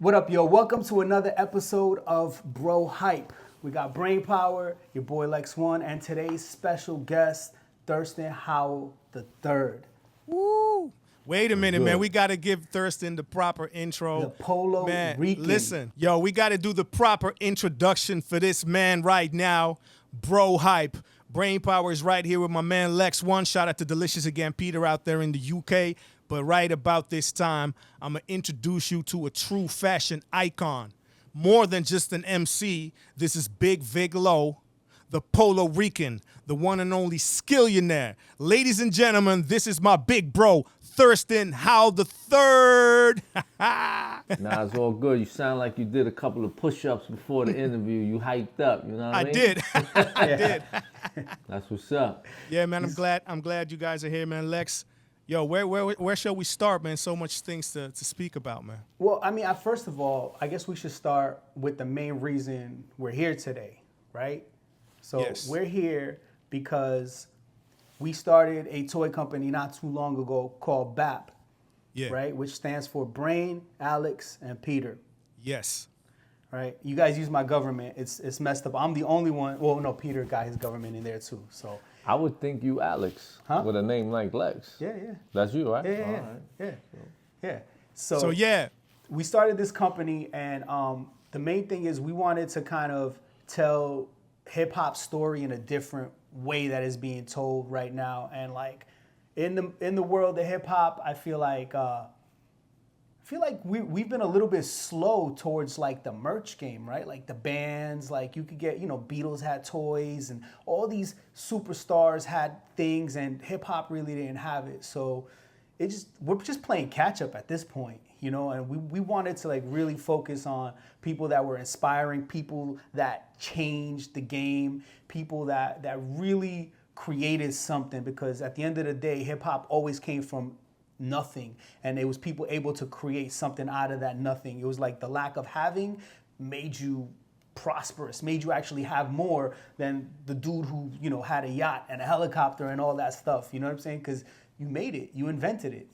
What up, yo? Welcome to another episode of Bro Hype. We got Brainpower, your boy Lex One, and today's special guest, Thirstin Howl the Third. Woo! Wait a minute, man. We got to give Thirstin the proper intro. The Polo man, Rican. Listen, yo, we got to do the proper introduction for this man right now. Bro Hype. Brainpower is right here with my man Lex One. Shout out to Delicious Again Peter out there in the UK. But right about this time, I'm going to introduce you to a true fashion icon. More than just an MC, this is Big Vig Low, the Polo Rican, the one and only skillionaire. Ladies and gentlemen, this is my big bro, Thirstin Howl the Third. Nah, it's all good. You sound like you did a couple of push-ups before the interview. You hyped up, you know what I mean? did. I did. That's what's up. Yeah, man, I'm glad you guys are here, man. Lex, yo, where shall we start, man? So much things to speak about, man. Well, I mean, first of all, I guess we should start with the main reason we're here today, right? So Yes. we're here because we started a toy company not too long ago called BAP, Yeah. right? Which stands for Brain, Alex, and Peter. Yes. Right, you guys use my government. It's messed up. I'm the only one. Well, no, Peter got his government in there too. So I would think you Alex with a name like Lex. yeah. That's you, right? Yeah. All right. Yeah. So, So, yeah. we started this company, and the main thing is we wanted to kind of tell hip hop story in a different way that is being told right now. And like in the world of hip hop, I feel like we've been a little bit slow towards like the merch game, right? Like the bands, like you could get, Beatles had toys and all these superstars had things, and hip hop really didn't have it. So we're just playing catch up at this point, and we wanted to like really focus on people that were inspiring, people that changed the game, people that really created something, because at the end of the day, hip hop always came from nothing, and it was people able to create something out of that nothing. It was like the lack of having made you prosperous, made you actually have more than the dude who had a yacht and a helicopter and all that stuff. You know what I'm saying? Because you made it, you invented it.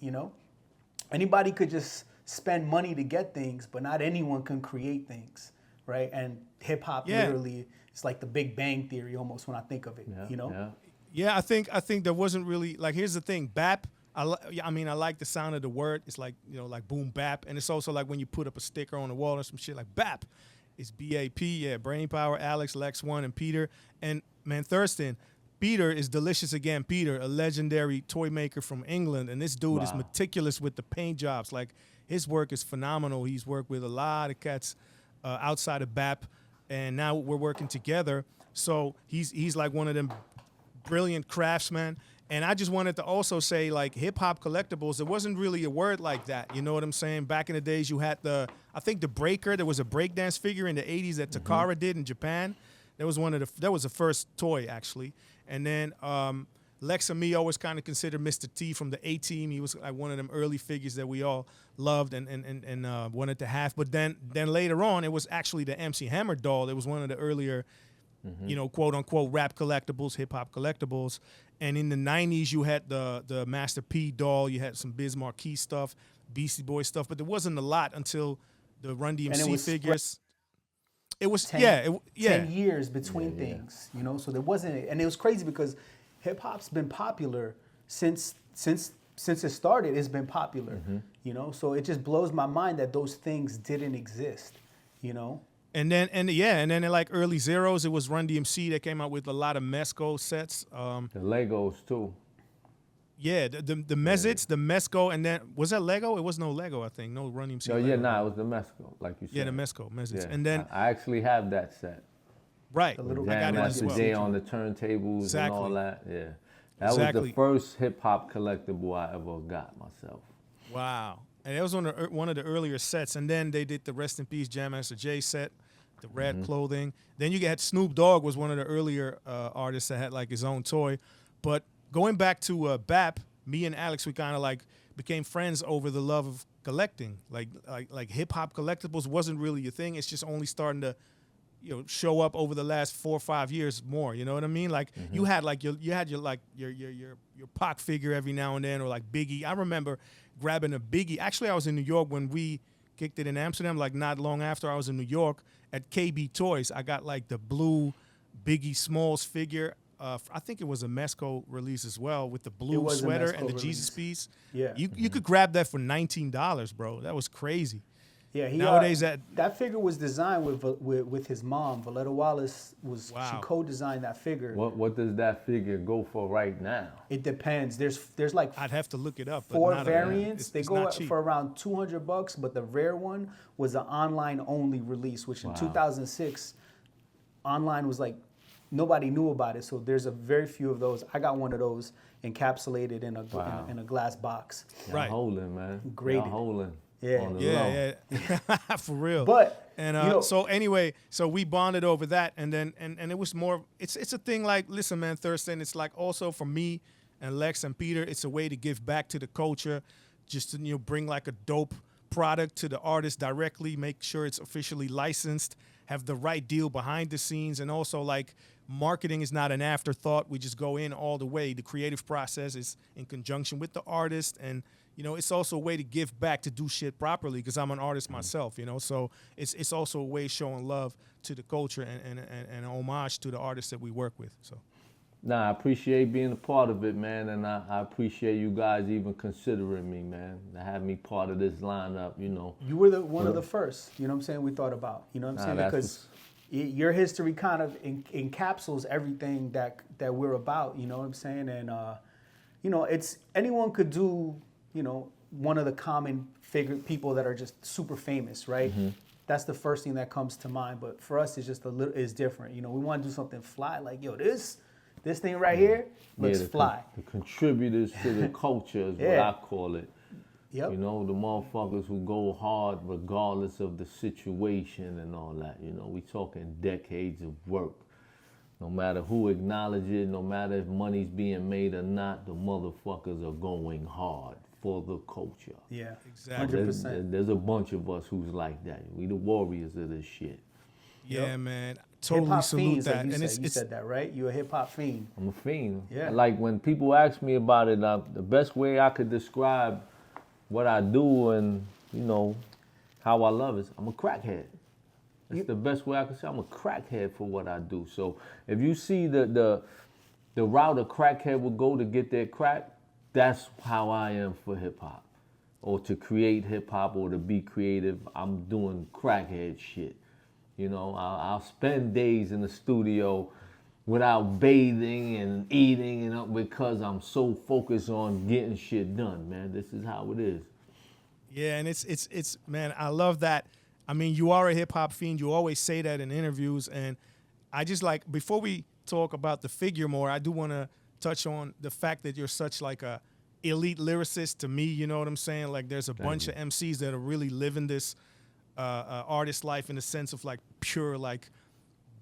Anybody could just spend money to get things, but not anyone can create things, right? And hip hop literally, it's like the Big Bang Theory almost when I think of it. Yeah, I think there wasn't really, like, here's the thing, BAP, I like the sound of the word. It's like, like boom bap. And it's also like when you put up a sticker on the wall or some shit like BAP. It's BAP, yeah, Brainpower, Alex, Lex One, and Peter. And man, Thirstin, Peter is Delicious Again Peter, a legendary toy maker from England. And this dude is meticulous with the paint jobs. Like, his work is phenomenal. He's worked with a lot of cats outside of BAP. And now we're working together. So he's like one of them brilliant craftsmen. And I just wanted to also say, like, hip-hop collectibles, there wasn't really a word like that. You know what I'm saying? Back in the days, you had the Breaker. There was a breakdance figure in the 80s that Takara did in Japan. That was the first toy, actually. And then Lex and me always kind of considered Mr. T from the A-Team. He was like one of them early figures that we all loved and wanted to have. But then later on, it was actually the MC Hammer doll. It was one of the earlier, quote-unquote rap collectibles, hip-hop collectibles. And in the 90s, you had the Master P doll. You had some Biz Marquee stuff, Beastie Boy stuff. But there wasn't a lot until the Run DMC figures. It was 10 years between things, So there wasn't, and it was crazy because hip hop's been popular since it started. It's been popular, So it just blows my mind that those things didn't exist, And then in like early zeros, it was Run DMC that came out with a lot of Mesco sets. The Legos too. Yeah, the Mezits, the Mesco, and then was that Lego? It was no Lego, I think. No Run DMC. No, Lego. it was the Mesco, like you said. Yeah, the Mesco, Mezits. Yeah. And then I actually have that set. right, The little I got it as Master well. J on the turntables and all that. Yeah, that was the first hip hop collectible I ever got myself. Wow. And it was on one of the earlier sets. And then they did the Rest in Peace Jam Master J set, the red clothing. Then you had Snoop Dogg was one of the earlier artists that had like his own toy. But going back to BAP, me and Alex, we kind of like became friends over the love of collecting. Like hip hop collectibles wasn't really a thing. It's just only starting to show up over the last 4 or 5 years more. You know what I mean? Like you had like your Pac figure every now and then, or like Biggie. I remember grabbing a Biggie. Actually, I was in New York when we kicked it in Amsterdam. Like not long after I was in New York at KB Toys, I got like the blue Biggie Smalls figure. I think it was a Mesco release as well with the blue sweater and the Jesus piece. Yeah. You could grab that for $19, bro. That was crazy. Yeah, Nowadays that figure was designed with his mom. Valletta Wallace she co-designed that figure. What does that figure go for right now? It depends. There's like I'd have to look it up. Four variants. They go for around $200, but the rare one was an online only release, which in 2006, online was like nobody knew about it. So there's a very few of those. I got one of those encapsulated in a glass box. Right, holding, man. Graded. Holding. Yeah. For real. But and so anyway, so we bonded over that, and then and it was more. It's a thing like, listen, man, Thirstin. It's like also for me and Lex and Peter. It's a way to give back to the culture, just to bring like a dope product to the artist directly, make sure it's officially licensed, have the right deal behind the scenes, and also like marketing is not an afterthought. We just go in all the way. The creative process is in conjunction with the artist, and it's also a way to give back, to do shit properly, because I'm an artist myself, so it's also a way showing love to the culture and an homage to the artists that we work with. So Nah, I appreciate being a part of it, man, and I appreciate you guys even considering me, man, to have me part of this lineup, You were one of the first, what I'm saying, we thought about, what I'm saying, because your history kind of encapsulates everything that we're about, you know what I'm saying, and it's anyone could do, one of the common people that are just super famous, right? Mm-hmm. That's the first thing that comes to mind. But for us, it's just it's different. We want to do something fly, like this thing right here looks fly. The contributors to the culture is what I call it. Yep. The motherfuckers who go hard regardless of the situation and all that. We talking decades of work. No matter who acknowledges it, no matter if money's being made or not, the motherfuckers are going hard for the culture. Yeah, exactly. 100%. There's a bunch of us who's like that. We the warriors of this shit. Yeah, man. Totally salute that. Like you said that, right? You're a hip-hop fiend. I'm a fiend. Yeah. Like when people ask me about it, the best way I could describe what I do and, how I love is I'm a crackhead. That's the best way I can say. I'm a crackhead for what I do. So if you see the route a crackhead will go to get their crack, that's how I am for hip hop. Or to create hip hop or to be creative, I'm doing crackhead shit. I'll spend days in the studio without bathing and eating because I'm so focused on getting shit done, man. This is how it is. Yeah, and it's man, I love that. I mean, you are a hip-hop fiend. You always say that in interviews. And I just before we talk about the figure more, I do want to touch on the fact that you're such like a elite lyricist to me, you know what I'm saying? Like there's a bunch of MCs that are really living this artist life in the sense of like pure, like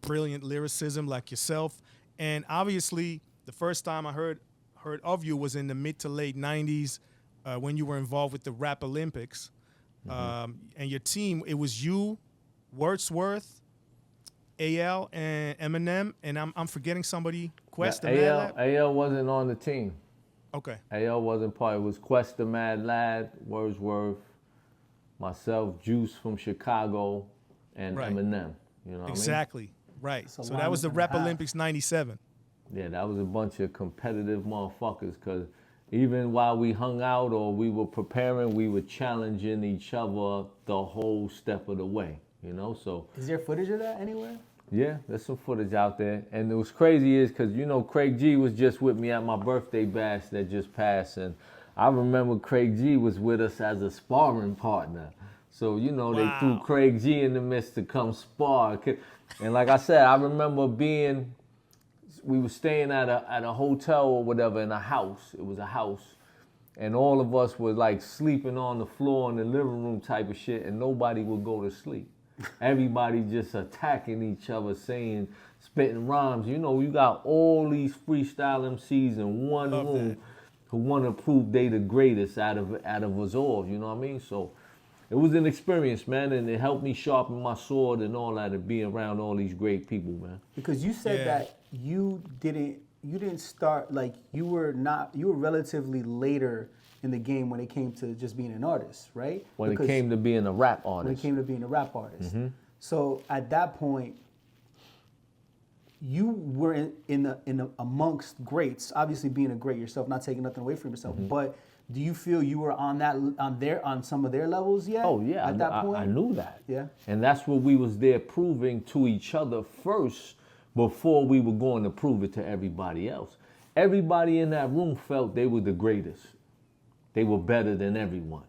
brilliant lyricism like yourself. And obviously the first time I heard of you was in the mid to late 90s when you were involved with the Rap Olympics. And your team, it was you, Wordsworth, AL, and Eminem, and I'm forgetting somebody. Quest the Mad Lad? AL wasn't on the team. Okay. AL wasn't part. It was Quest the Mad Lad, Wordsworth, myself, Juice from Chicago, and Eminem. You know what exactly. I mean? Right. So that was the Rap Olympics '97. Yeah, that was a bunch of competitive motherfuckers because even while we hung out or we were preparing, we were challenging each other the whole step of the way, so. Is there footage of that anywhere? Yeah, there's some footage out there. And what's crazy is because, Craig G was just with me at my birthday bash that just passed. And I remember Craig G was with us as a sparring partner. So, they threw Craig G in the midst to come spar. And like I said, I remember we were staying at a hotel or whatever in a house. It was a house. And all of us were like sleeping on the floor in the living room type of shit. And nobody would go to sleep. Everybody just attacking each other, spitting rhymes. You got all these freestyle MCs in one room who want to prove they the greatest out of us all. You know what I mean? So it was an experience, man, and it helped me sharpen my sword and all that, and be around all these great people, man. Because you said that you didn't start, like you were relatively later in the game when it came to just being an artist, right? When it came to being a rap artist. When it came to being a rap artist. So at that point, you were in amongst greats. Obviously, being a great yourself, not taking nothing away from yourself. But do you feel you were on some of their levels yet? Oh yeah, at that point, I knew that. Yeah, and that's what we was there proving to each other first before we were going to prove it to everybody else. Everybody in that room felt they were the greatest. They were better than everyone,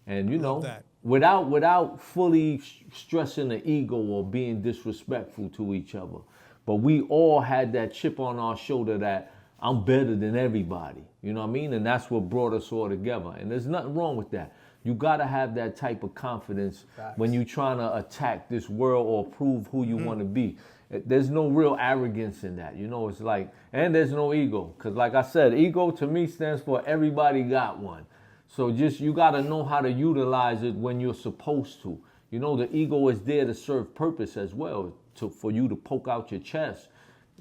and you know, without fully stressing the ego or being disrespectful to each other. But we all had that chip on our shoulder that I'm better than everybody. You know what I mean? And that's what brought us all together. And there's nothing wrong with that. You got to have that type of confidence when you're trying to attack this world or prove who you want to be. There's no real arrogance in that. You know, it's like, and there's no ego. Because like I said, ego to me stands for everybody got one. So just, you got to know how to utilize it when you're supposed to. You know, the ego is there to serve purpose as well, for you to poke out your chest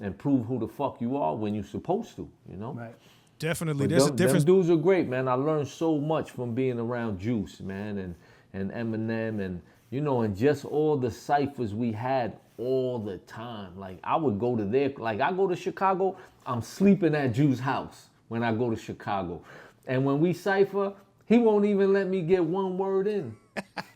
and prove who the fuck you are when you're supposed to, you know? right. Definitely. But There's a difference. Them dudes are great, man. I learned so much from being around Juice, man, and Eminem, and, you know, and just all the ciphers we had all the time. Like, I would go to I go to Chicago, I'm sleeping at Juice's house when I go to Chicago. And when we cipher, he won't even let me get one word in.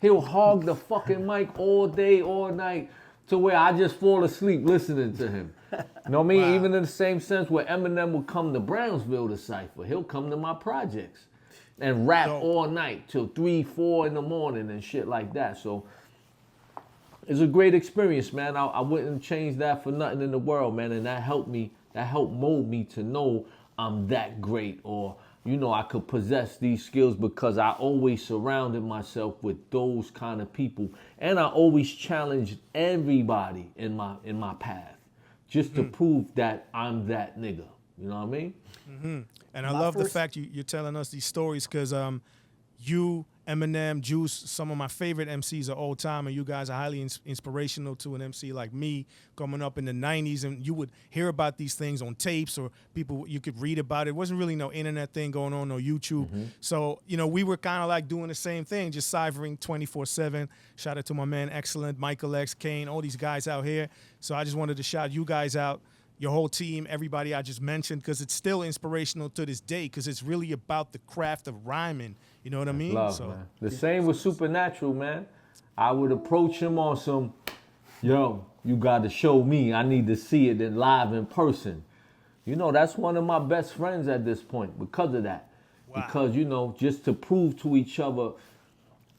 He'll hog the fucking mic all day, all night, to where I just fall asleep listening to him. You know what I mean? Wow. Even in the same sense where Eminem would come to Brownsville to cipher, he'll come to my projects and rap all night till 3, 4 in the morning and shit like that. So it's a great experience, man. I wouldn't change that for nothing in the world, man. And that helped mold me to know I'm that great, or, you know, I could possess these skills because I always surrounded myself with those kind of people. And I always challenged everybody in my path just to prove that I'm that nigga. You know what I mean? Mm-hmm. And I love the fact you're telling us these stories because you, Eminem, Juice, some of my favorite MCs of all time, and you guys are highly inspirational to an MC like me coming up in the 90s, and you would hear about these things on tapes or people, you could read about it. It wasn't really no internet thing going on, no YouTube. So, you know, we were kind of like doing the same thing, just ciphering 24/7. Shout out to my man, Excellent, Michael X, Kane, all these guys out here. So I just wanted to shout you guys out, your whole team, everybody I just mentioned, because it's still inspirational to this day, because it's really about the craft of rhyming. You know what I mean? Love, man. The same with Supernatural, man. I would approach him on some, yo, you got to show me. I need to see it live in person. You know, that's one of my best friends at this point because of that. Wow. Because, you know, just to prove to each other,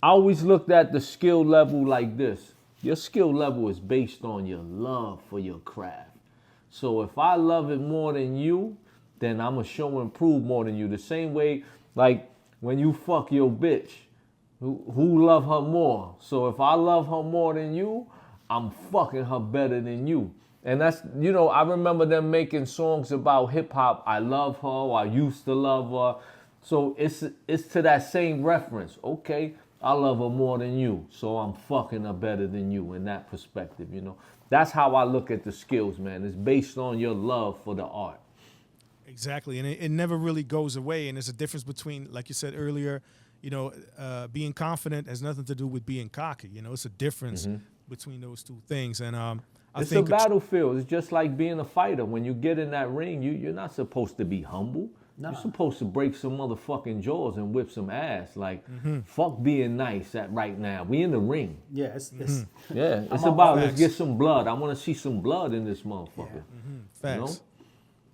I always looked at the skill level like this. Your skill level is based on your love for your craft. So if I love it more than you, then I'm going to show and prove more than you. The same way, like, when you fuck your bitch, who love her more? So if I love her more than you, I'm fucking her better than you. And that's, you know, I remember them making songs about hip hop. I love her, or I used to love her. So it's to that same reference. Okay, I love her more than you, so I'm fucking her better than you in that perspective, you know. That's how I look at the skills, man. It's based on your love for the art. Exactly, and it never really goes away. And there's a difference between, like you said earlier, you know, being confident has nothing to do with being cocky. You know, it's a difference between those two things. And I think it's a battlefield. It's just like being a fighter. When you get in that ring, you're not supposed to be humble. Nah. You're supposed to break some motherfucking jaws and whip some ass. Like, fuck being nice right now. We in the ring. Yeah, it's about let's get some blood. I want to see some blood in this motherfucker. Yeah. Facts. You know?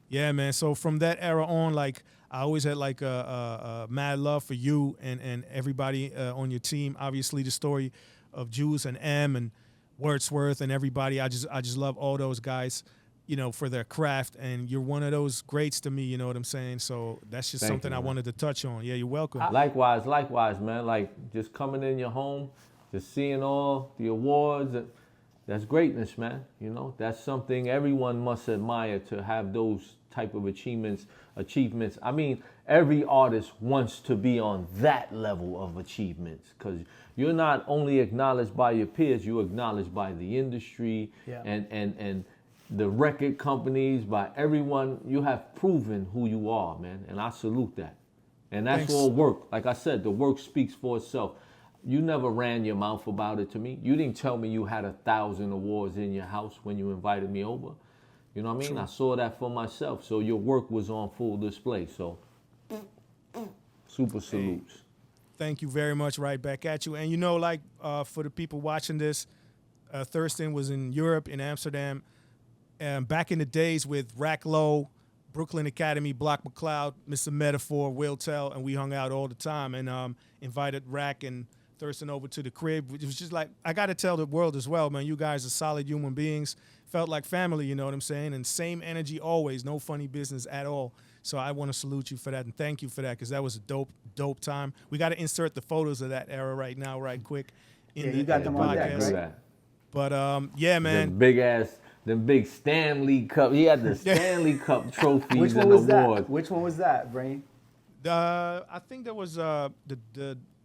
Yeah, man. So from that era on, like, I always had like a mad love for you and everybody on your team. Obviously, the story of Juice and M and Wordsworth and everybody. I just love all those guys, you know, for their craft. And you're one of those greats to me. You know what I'm saying? So that's just something I wanted to touch on. Yeah, you're welcome. Likewise, man. Like, just coming in your home, just seeing all the awards. That's greatness, man. You know, that's something everyone must admire, to have those type of achievements. I mean, every artist wants to be on that level of achievements, because you're not only acknowledged by your peers, you're acknowledged by the industry and the record companies, by everyone. You have proven who you are, man, and I salute that. And that's Thanks. all work. Like I said, the work speaks for itself. You never ran your mouth about it to me. You didn't tell me you had 1,000 awards in your house when you invited me over. You know what I mean? True. I saw that for myself. So your work was on full display. So super salutes. Thank you very much. Right back at you. And you know, like for the people watching this, Thirstin was in Europe, in Amsterdam, back in the days with Rack Low, Brooklyn Academy, Block McCloud, Mr. Metaphor, Will Tell, and we hung out all the time and invited Rack and Thirstin over to the crib. It was just like, I got to tell the world as well, man, you guys are solid human beings. Felt like family, you know what I'm saying? And same energy always, no funny business at all. So I want to salute you for that and thank you for that because that was a dope time. We got to insert the photos of that era right now, right quick. You got them on deck, right? But yeah, man. The big ass, the big Stanley Cup. He had the Stanley Cup trophies Which one and was awards. that? Which one was that, Brain? I think that was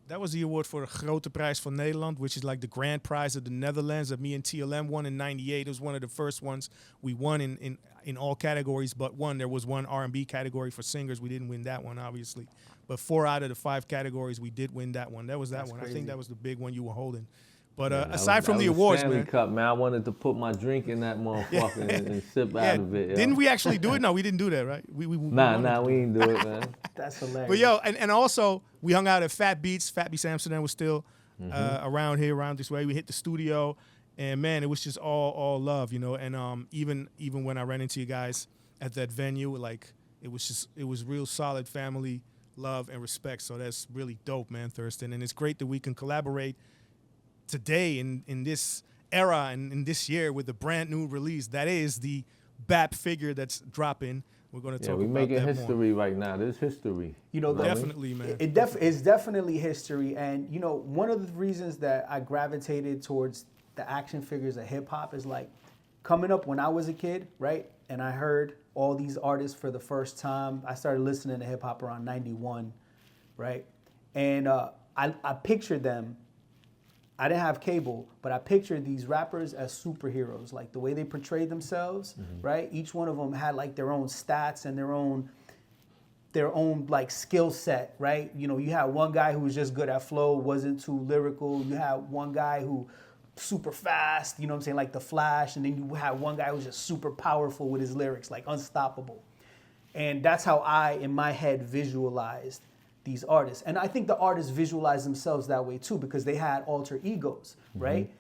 that was the award for the Grote Prijs van Nederland, which is like the grand prize of the Netherlands that me and TLM won in '98. It was one of the first ones we won in all categories but one. There was one R&B category for singers. We didn't win that one, obviously. But 4 out of the 5 categories, we did win that one. That was that That's one. crazy. I think that was the big one you were holding. But Yeah, aside from the that was awards, Stanley man. Cup, man, I wanted to put my drink in that motherfucker and sip out of it. Yo. Didn't we actually do it? No, we didn't do that, right? We Nah, we ain't do it, man. That's hilarious. But yo, and also we hung out at Fat Beats. Fat Beats Amsterdam was still around here, around this way. We hit the studio, and man, it was just all love, you know. And even when I ran into you guys at that venue, like it was real solid family love and respect. So that's really dope, man, Thirstin. And it's great that we can collaborate today in this era and in this year with a brand new release. That is the BAP figure that's dropping. We're going to talk we about making that history right now. There's history. You know, Definitely, man. It's definitely history. And, you know, one of the reasons that I gravitated towards the action figures of hip hop is like coming up when I was a kid, right? And I heard all these artists for the first time. I started listening to hip hop around 91, right? And I pictured them. I didn't have cable, but I pictured these rappers as superheroes, like the way they portrayed themselves, right? Each one of them had like their own stats and their own like skill set, right? You know, you had one guy who was just good at flow, wasn't too lyrical. You had one guy who super fast, you know what I'm saying, like the Flash, and then you had one guy who was just super powerful with his lyrics, like unstoppable. And that's how I, in my head, visualized these artists. And I think the artists visualize themselves that way too, because they had alter egos, right?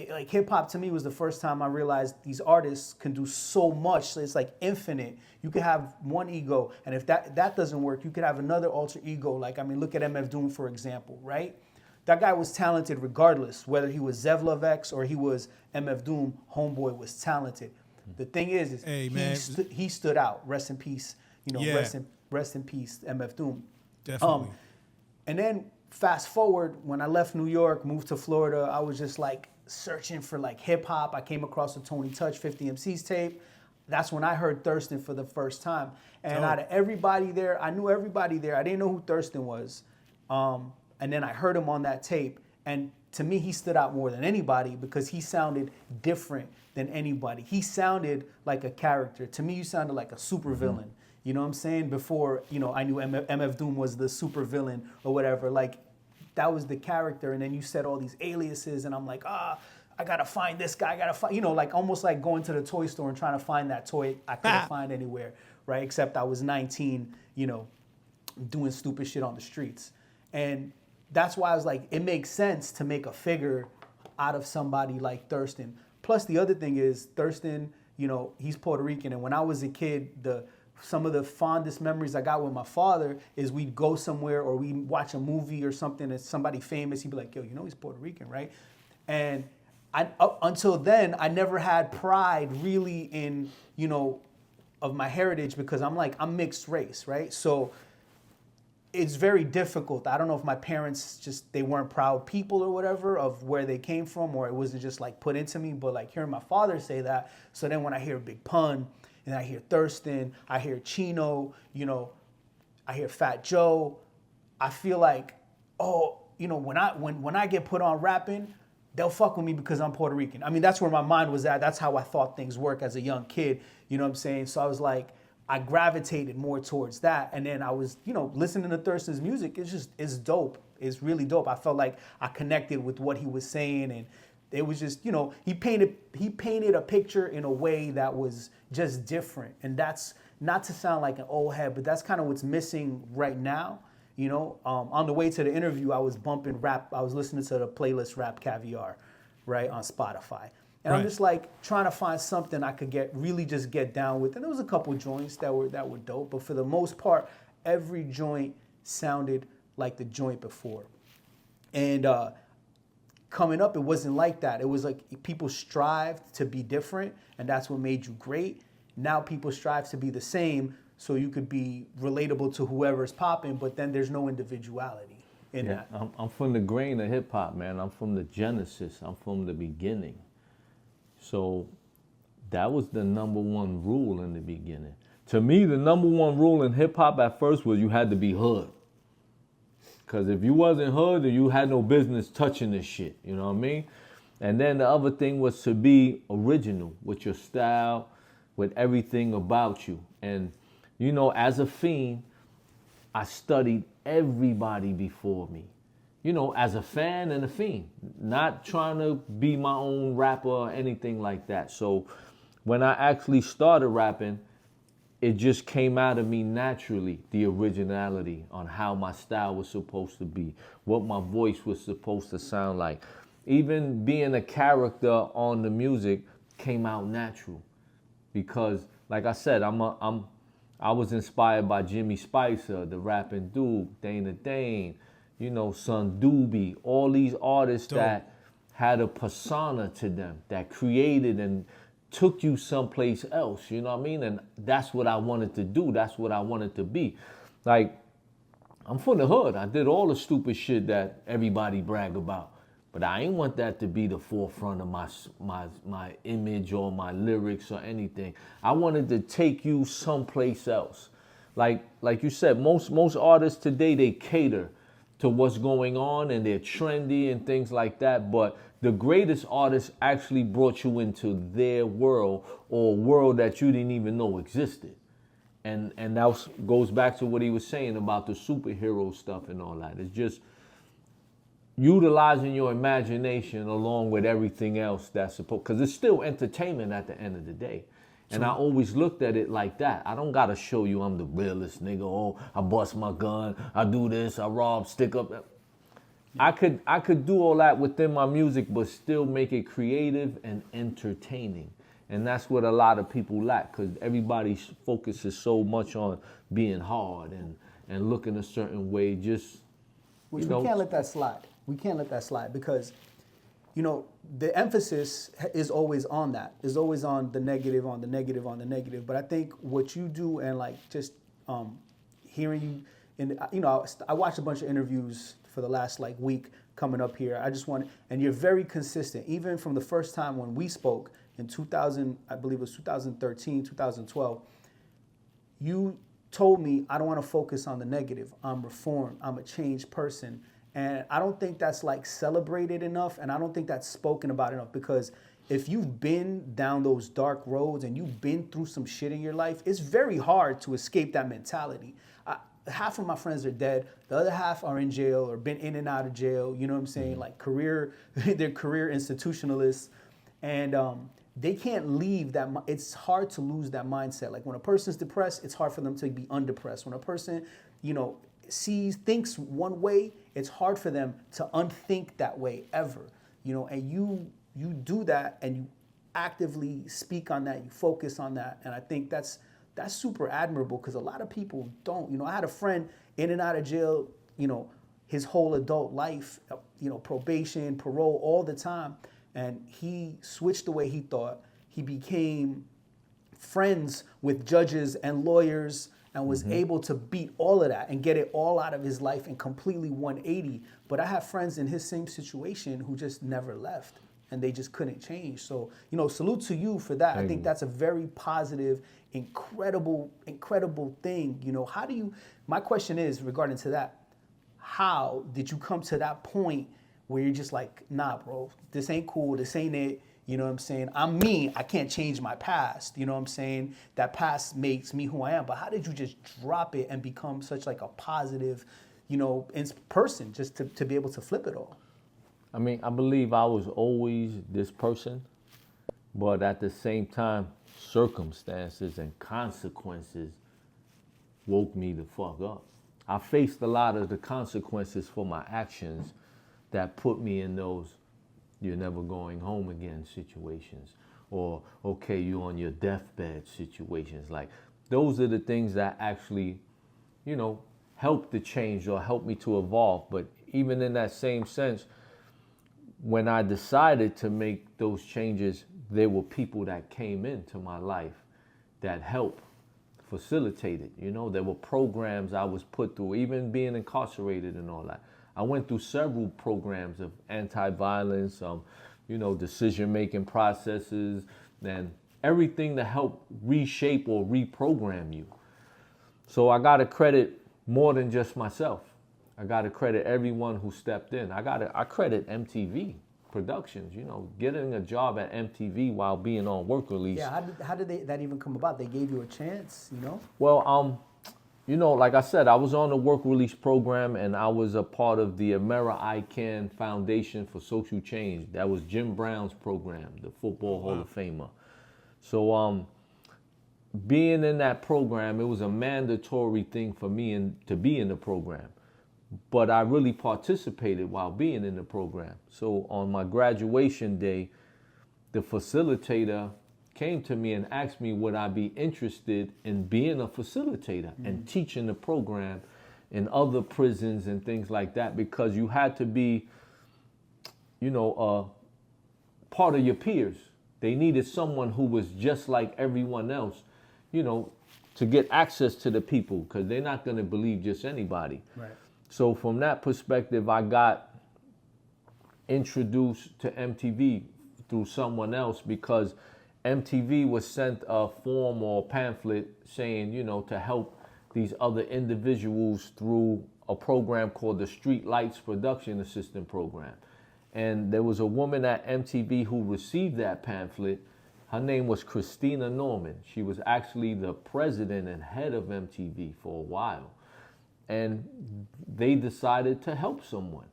Like hip hop to me was the first time I realized these artists can do so much. So it's like infinite. You could have one ego, and if that doesn't work, you could have another alter ego. Like, I mean, look at MF Doom, for example, right? That guy was talented regardless, whether he was Zevlov X or he was MF Doom, homeboy was talented. The thing is Hey, man. he stood out. Rest in peace, you know, Yeah. rest in peace, MF Doom. Definitely. And then fast forward, when I left New York, moved to Florida, I was just like searching for like hip hop. I came across the Tony Touch 50 MC's tape. That's when I heard Thirstin for the first time. And out of everybody there, I knew everybody there. I didn't know who Thirstin was. And then I heard him on that tape. And to me, he stood out more than anybody because he sounded different than anybody. He sounded like a character. To me, you sounded like a super villain. You know what I'm saying? Before, you know, I knew MF Doom was the super villain or whatever. Like, that was the character. And then you said all these aliases, and I'm like, I gotta find this guy. I gotta find, you know, like almost like going to the toy store and trying to find that toy I couldn't find anywhere, right? Except I was 19, you know, doing stupid shit on the streets. And that's why I was like, it makes sense to make a figure out of somebody like Thirstin. Plus, the other thing is, Thirstin, you know, he's Puerto Rican. And when I was a kid, some of the fondest memories I got with my father is we'd go somewhere or we'd watch a movie or something and somebody famous, he'd be like, yo, you know he's Puerto Rican, right? And until then, I never had pride really in, you know, of my heritage because I'm mixed race, right? So it's very difficult. I don't know if my parents they weren't proud people or whatever of where they came from, or it wasn't just like put into me, but like hearing my father say that. So then when I hear Big Pun, and I hear Thirstin, I hear Chino, you know, I hear Fat Joe. I feel like, oh, you know, when I get put on rapping, they'll fuck with me because I'm Puerto Rican. I mean, that's where my mind was at. That's how I thought things work as a young kid. You know what I'm saying? So I was like, I gravitated more towards that. And then I was, listening to Thirstin's music. It's dope. It's really dope. I felt like I connected with what he was saying, and it was just, he painted a picture in a way that was just different. And that's not to sound like an old head, but that's kind of what's missing right now. On the way to the interview, I was bumping rap. I was listening to the playlist Rap Caviar, right, on Spotify. And Right. I'm just like trying to find something I could really just get down with. And there was a couple joints that were dope, but for the most part, every joint sounded like the joint before. And coming up, it wasn't like that. It was like people strived to be different, and that's what made you great. Now people strive to be the same, so you could be relatable to whoever's popping, but then there's no individuality in that. I'm from the grain of hip hop, man. I'm from the genesis. I'm from the beginning. So that was the number one rule in the beginning. To me, the number one rule in hip hop at first was you had to be hood. Because if you wasn't hood, then you had no business touching this shit. You know what I mean? And then the other thing was to be original with your style, with everything about you. And, as a fiend, I studied everybody before me. As a fan and a fiend, not trying to be my own rapper or anything like that. So when I actually started rapping, it just came out of me naturally, the originality on how my style was supposed to be, what my voice was supposed to sound like. Even being a character on the music came out natural because, like I said, I was inspired by Jimmy Spicer, the rapping dude, Dana Dane, Son Doobie, all these artists that had a persona to them, that created and took you someplace else, you know what I mean? And that's what I wanted to do. That's what I wanted to be. Like, I'm from the hood. I did all the stupid shit that everybody brag about. But I ain't want that to be the forefront of my image or my lyrics or anything. I wanted to take you someplace else. Like you said, most artists today, they cater to what's going on and they're trendy and things like that. But the greatest artists actually brought you into their world, or a world that you didn't even know existed. And that goes back to what he was saying about the superhero stuff and all that. It's just utilizing your imagination along with everything else that's supposed, because it's still entertainment at the end of the day. And I always looked at it like that. I don't got to show you I'm the realest nigga. Oh, I bust my gun. I do this. I rob, stick up. I could do all that within my music, but still make it creative and entertaining. And that's what a lot of people lack, because everybody focuses so much on being hard and looking a certain way. Which we can't let that slide. We can't let that slide because, the emphasis is always on that. Is always on the negative, on the negative, on the negative. But I think what you do and just hearing you, I watched a bunch of interviews for the last week coming up here. I just want, and you're very consistent. Even from the first time when we spoke in 2000, I believe it was 2013, 2012, you told me, I don't want to focus on the negative. I'm reformed. I'm a changed person. And I don't think that's celebrated enough, and I don't think that's spoken about enough, because if you've been down those dark roads and you've been through some shit in your life, it's very hard to escape that mentality. Half of my friends are dead. The other half are in jail or been in and out of jail. You know what I'm saying? They're career institutionalists, and they can't leave that. It's hard to lose that mindset. When a person's depressed, it's hard for them to be undepressed. When a person, thinks one way, it's hard for them to unthink that way ever. And you do that, and you actively speak on that. You focus on that, and I think that's super admirable, because a lot of people don't. I had a friend in and out of jail, his whole adult life, probation, parole, all the time. And he switched the way he thought. He became friends with judges and lawyers and was able to beat all of that and get it all out of his life and completely 180. But I have friends in his same situation who just never left, and they just couldn't change. So, salute to you for that. I think that's a very positive, incredible thing. My question is regarding to that, how did you come to that point where you're just like, nah, bro, this ain't cool, this ain't it, You know what I'm saying? I'm me. I can't change my past. You know what I'm saying? That past makes me who I am. But how did you just drop it and become such like a positive, person just to be able to flip it all? I mean, I believe I was always this person, but at the same time, circumstances and consequences woke me the fuck up. I faced a lot of the consequences for my actions that put me in those "you're never going home again" situations, or okay, you're on your deathbed situations. Like, those are the things that actually, helped to change or helped me to evolve. But even in that same sense, when I decided to make those changes, there were people that came into my life that helped facilitate it. There were programs I was put through, even being incarcerated and all that. I went through several programs of anti-violence, decision-making processes, and everything to help reshape or reprogram you. So I got to credit more than just myself. I got to credit everyone who stepped in. I credit MTV Productions, getting a job at MTV while being on work release. Yeah, how did that even come about? They gave you a chance, Well, like I said, I was on the work release program, and I was a part of the American Foundation for Social Change. That was Jim Brown's program, the Football Hall of Famer. So being in that program, it was a mandatory thing for me to be in the program. But I really participated while being in the program. So on my graduation day, the facilitator came to me and asked me would I be interested in being a facilitator and teaching the program in other prisons and things like that, because you had to be, part of your peers. They needed someone who was just like everyone else, to get access to the people, because they're not going to believe just anybody. Right. So from that perspective, I got introduced to MTV through someone else, because MTV was sent a form or pamphlet saying, to help these other individuals through a program called the Street Lights Production Assistant Program. And there was a woman at MTV who received that pamphlet. Her name was Christina Norman. She was actually the president and head of MTV for a while. And they decided to help someone.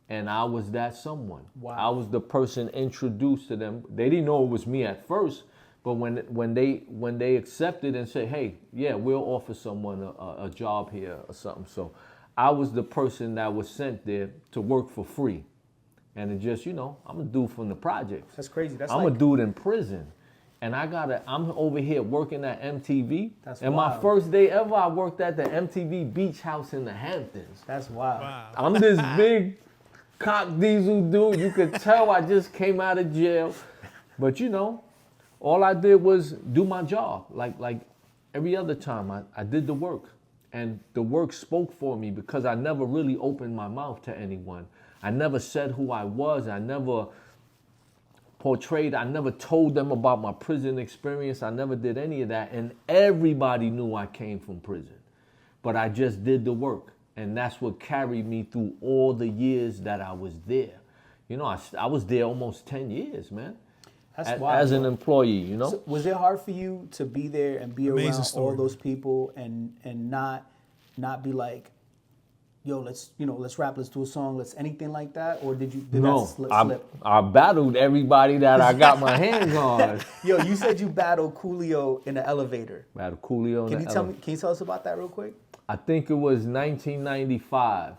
And I was that someone. Wow. I was the person introduced to them. They didn't know it was me at first, but when they accepted and said, hey, yeah, we'll offer someone a job here or something. So I was the person that was sent there to work for free. And it just, I'm a dude from the projects. That's crazy. I'm a dude in prison. And I'm over here working at MTV. That's and wild. My first day ever, I worked at the MTV Beach House in the Hamptons. That's wild. Wow. I'm this big cock diesel dude. You could tell I just came out of jail. But all I did was do my job. Like every other time, I did the work. And the work spoke for me, because I never really opened my mouth to anyone. I never said who I was. I never portrayed. I never told them about my prison experience. I never did any of that. And everybody knew I came from prison. But I just did the work. And that's what carried me through all the years that I was there. I was there almost 10 years, man. That's wild. As an employee, So was it hard for you to be there and be Amazing around story. all those people and not be like, yo, let's rap, let's do a song, let's anything like that? Or did No, that slip? I battled everybody that I got my hands on. Yo, you said you battled Coolio in the elevator. Battled Coolio. Can you tell us about that real quick? I think it was 1995.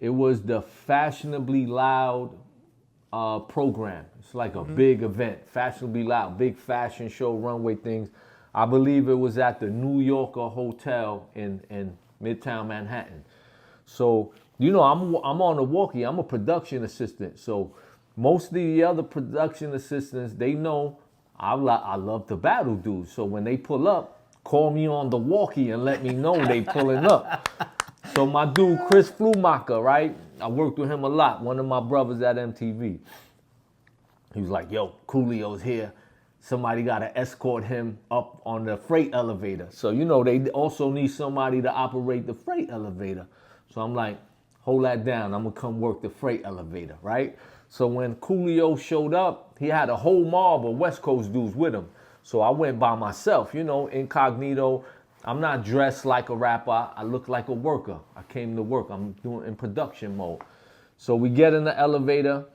It was the Fashionably Loud program. It's like a big event, Fashionably Loud, big fashion show, runway things. I believe it was at the New Yorker Hotel in Midtown Manhattan. So, I'm on the walkie. I'm a production assistant. So most of the other production assistants, they know I love to battle dudes. So when they pull up, call me on the walkie and let me know they pulling up. So my dude, Chris Flumacher, right? I worked with him a lot. One of my brothers at MTV. He was like, yo, Coolio's here. Somebody got to escort him up on the freight elevator. So, they also need somebody to operate the freight elevator. So I'm like, hold that down. I'm going to come work the freight elevator, right? So when Coolio showed up, he had a whole mob of West Coast dudes with him. So I went by myself, you know, incognito. I'm not dressed like a rapper. I look like a worker. I came to work. I'm doing in production mode. So we get in the elevator.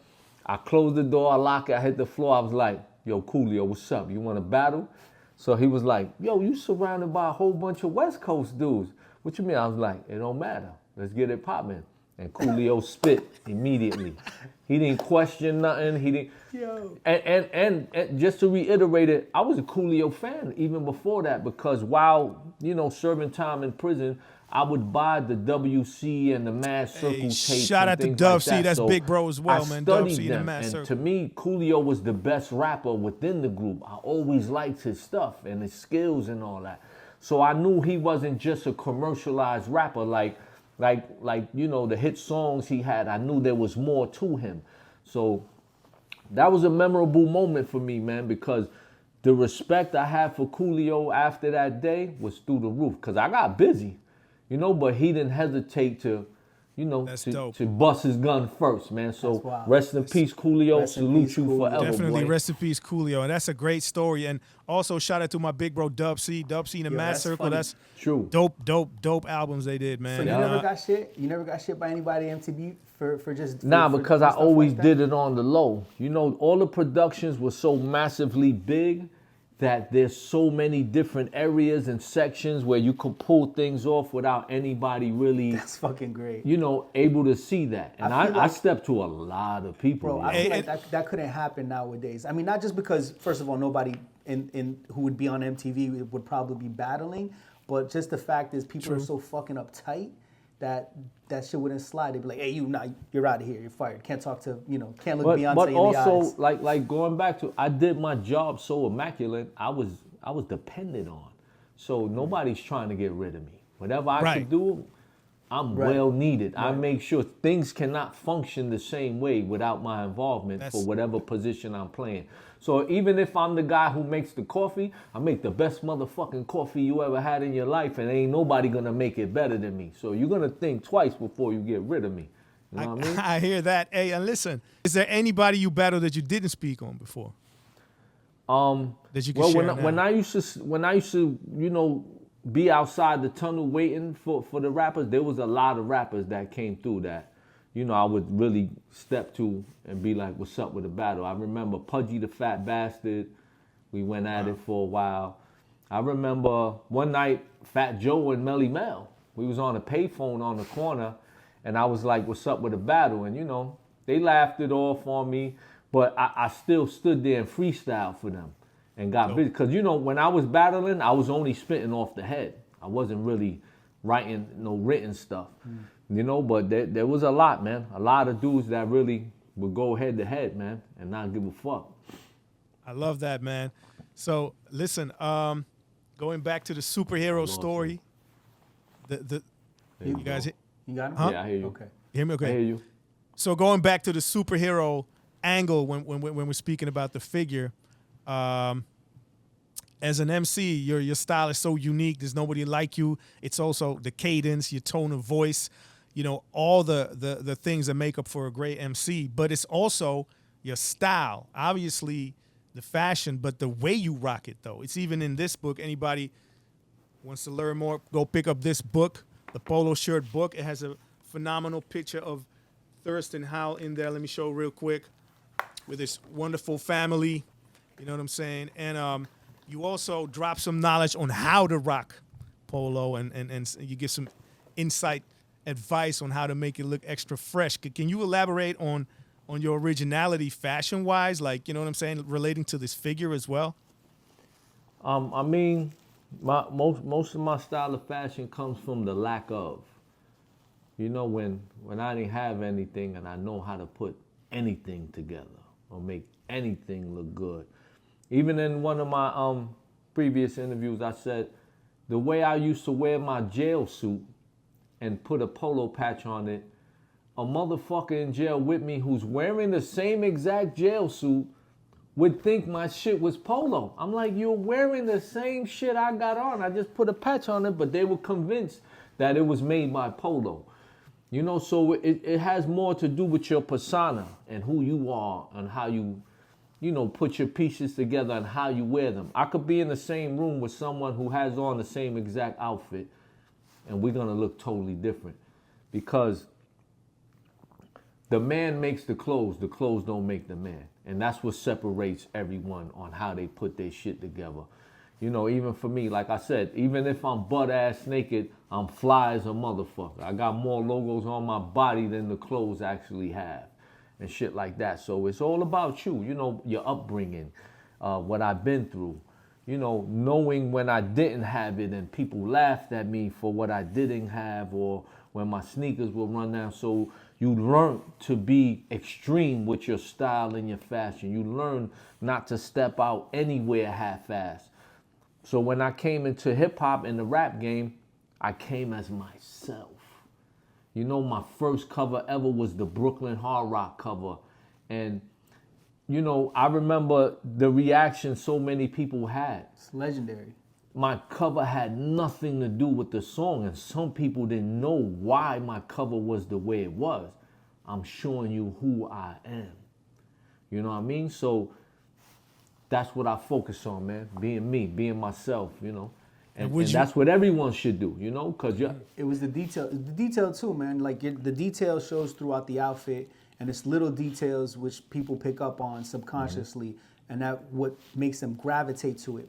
I close the door. I lock it. I hit the floor. I was like, yo, Coolio, what's up? You want to battle? So he was like, yo, you surrounded by a whole bunch of West Coast dudes. What you mean? I was like, it don't matter. Let's get it popping. And Coolio spit immediately. He didn't question nothing. He didn't. Yo. And just to reiterate it, I was a Coolio fan even before that, because while, you know, serving time in prison, I would buy the WC and the Mad Circle tapes. Shout out to Dub C, that's big bro as well, man. Dub C and the Mad Circle. To me, Coolio was the best rapper within the group. I always liked his stuff and his skills and all that. So I knew he wasn't just a commercialized rapper like you know, the hit songs he had. I knew there was more to him. So that was a memorable moment for me, man, because the respect I had for Coolio after that day was through the roof. Because I got busy, you know, but he didn't hesitate to, you know, to bust his gun first, man. So rest in peace, Coolio. Salute you forever, Definitely boy. rest in peace, Coolio. And that's a great story. And also shout out to my big bro Dub C and the Mad Circle. Funny. That's true. Dope albums they did, man. So you never got shit? You never got shit by anybody MTV for just because I always like did it on the low. You know, all the productions were so massively big that there's so many different areas and sections where you could pull things off without anybody really. That's fucking great. You know, able to see that. And I stepped to a lot of people. Bro, I feel like that couldn't happen nowadays. I mean, not just because, first of all, nobody in who would be on MTV would probably be battling, but just the fact is people are so fucking uptight that shit wouldn't slide. They'd be like, hey, you're out of here. You're fired. Can't talk to, you know, can't look Beyonce but in the also, eyes. like going back to, I did my job so immaculate, I was depended on. So nobody's trying to get rid of me. Whatever I could do, I'm well needed. I make sure things cannot function the same way without my involvement for whatever position I'm playing. So even if I'm the guy who makes the coffee, I make the best motherfucking coffee you ever had in your life, and ain't nobody gonna make it better than me. So you're gonna think twice before you get rid of me. You know what I mean? I hear that. Hey, and listen, is there anybody you battled that you didn't speak on before? That you can share when I used to, you know, be outside the tunnel waiting for the rappers, there was a lot of rappers that came through that, you know, I would really step to and be like, what's up with the battle? I remember Pudgy the Fat Bastard. We went at it for a while. I remember one night, Fat Joe and Melly Mel, we was on a payphone on the corner, and I was like, what's up with the battle? And, you know, they laughed it off on me, but I still stood there and freestyled for them and got busy. Because, you know, when I was battling, I was only spitting off the head. I wasn't really writing no written stuff. You know, but there was a lot, man. A lot of dudes that really would go head to head, man, and not give a fuck. I love that, man. So listen, going back to the superhero story, you guys, you got him? Huh? Yeah, I hear you. Okay. You hear me? Okay. I hear you. So going back to the superhero angle, when we're speaking about the figure, as an MC, your style is so unique. There's nobody like you. It's also the cadence, your tone of voice, you know, all the things that make up for a great MC. But it's also your style. Obviously, the fashion, but the way you rock it, though. It's even in this book. Anybody wants to learn more, go pick up this book, the Polo Shirt book. It has a phenomenal picture of Thirstin Howl in there. Let me show real quick with this wonderful family. You know what I'm saying? And you also drop some knowledge on how to rock polo, and you give some insight, advice on how to make it look extra fresh. Can you elaborate on your originality fashion-wise, like, you know what I'm saying, relating to this figure as well? I mean, most of my style of fashion comes from the lack of. You know, when I didn't have anything and I know how to put anything together or make anything look good. Even in one of my previous interviews, I said the way I used to wear my jail suit and put a polo patch on it, a motherfucker in jail with me who's wearing the same exact jail suit would think my shit was polo. I'm like, you're wearing the same shit I got on. I just put a patch on it, but they were convinced that it was made by Polo. You know, so it has more to do with your persona and who you are and how you know, put your pieces together and how you wear them. I could be in the same room with someone who has on the same exact outfit, and we're gonna look totally different, because the man makes the clothes don't make the man. And that's what separates everyone on how they put their shit together. You know, even for me, like I said, even if I'm butt-ass naked, I'm fly as a motherfucker. I got more logos on my body than the clothes actually have and shit like that. So it's all about you, you know, your upbringing, what I've been through, you know, knowing when I didn't have it and people laughed at me for what I didn't have, or when my sneakers would run down. So you learn to be extreme with your style and your fashion. You learn not to step out anywhere half-assed. So when I came into hip-hop and the rap game, I came as myself. You know, my first cover ever was the Brooklyn Hard Rock cover. And, you know, I remember the reaction so many people had. It's legendary. My cover had nothing to do with the song, and some people didn't know why my cover was the way it was. I'm showing you who I am. You know what I mean? So that's what I focus on, man. Being me, being myself, you know. And that's what everyone should do, you know, because it was the detail too, man. Like the detail shows throughout the outfit, and it's little details which people pick up on subconsciously, and that what makes them gravitate to it.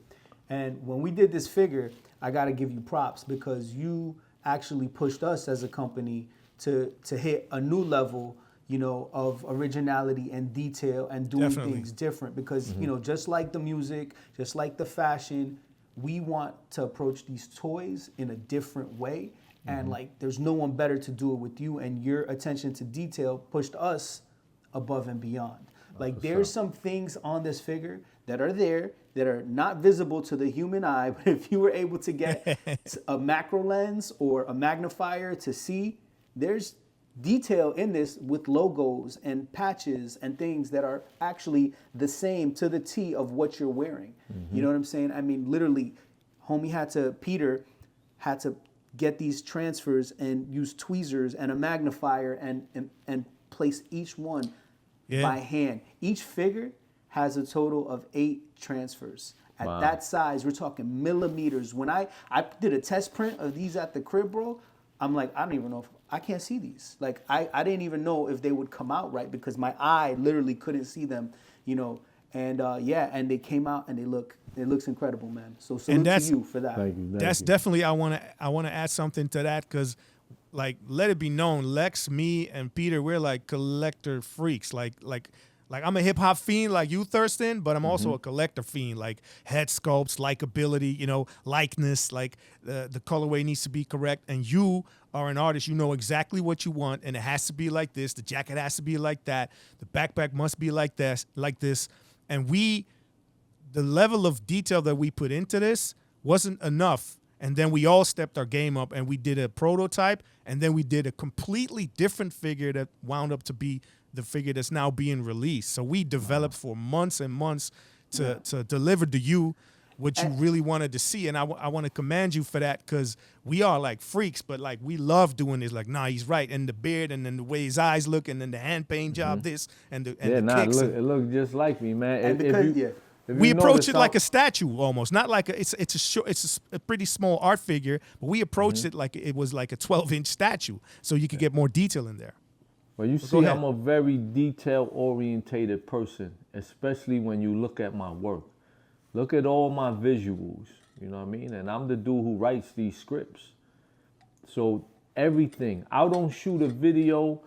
And when we did this figure, I got to give you props, because you actually pushed us as a company to hit a new level, you know, of originality and detail and doing things different. Because you know, just like the music, just like the fashion, we want to approach these toys in a different way. And like, there's no one better to do it with you, and your attention to detail pushed us above and beyond. Like, there's some things on this figure that are there that are not visible to the human eye, but if you were able to get a macro lens or a magnifier to see, there's detail in this with logos and patches and things that are actually the same to the T of what you're wearing. You know what I'm saying? I mean, literally, Peter had to get these transfers and use tweezers and a magnifier and place each one by hand. Each figure has a total of 8 transfers. At that size, we're talking millimeters. When I did a test print of these at the crib, bro, I'm like, I don't even know if I can't see these. Like, I didn't even know if they would come out right, because my eye literally couldn't see them, you know. And and they came out and it looks incredible, man. So salute to you for that. Thank you. That's definitely, I want to add something to that, because like, let it be known, Lex, me, and Peter, we're like collector freaks. Like I'm a hip hop fiend like you, Thirstin, but I'm also a collector fiend. Like head sculpts, likability, you know, likeness, like the colorway needs to be correct. And you are an artist, you know exactly what you want, and it has to be like this. The jacket has to be like that. The backpack must be like this, And the level of detail that we put into this wasn't enough. And then we all stepped our game up, and we did a prototype, and then we did a completely different figure that wound up to be the figure that's now being released. So we developed for months and months to deliver to you what you really wanted to see. And I want to commend you for that, because we are like freaks, but like, we love doing this. Like, nah, he's right. And the beard, and then the way his eyes look, and then the hand paint job, this, and the kicks. It looked just like me, man. And because, we approach it like a statue almost, not like it's a pretty small art figure, but we approached it like it was like a 12-inch statue, so you could get more detail in there. Well, you see, I'm a very detail-orientated person, especially when you look at my work. Look at all my visuals, you know what I mean? And I'm the dude who writes these scripts. So everything, I don't shoot a video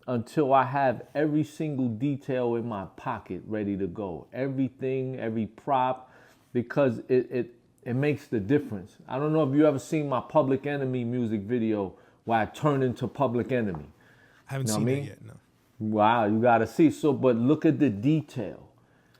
until I have every single detail in my pocket ready to go. Everything, every prop, because it makes the difference. I don't know if you ever seen my Public Enemy music video where I turn into Public Enemy. I haven't seen it yet, no. Wow, you gotta see. So, but look at the detail.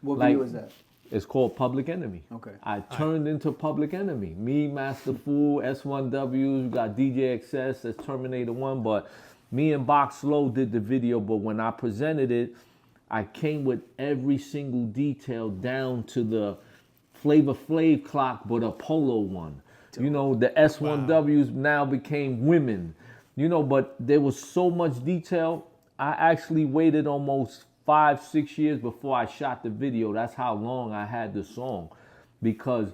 What video is that? It's called Public Enemy. Okay. I turned into Public Enemy. Me, Master Fool, S1W, you got DJ XS, that's Terminator 1, but me and Box Low did the video, but when I presented it, I came with every single detail down to the Flavor Flav clock, but a polo one. You know, the S1Ws now became women. you know, but there was so much detail. I actually waited almost 5-6 years before I shot the video. That's how long I had the song, because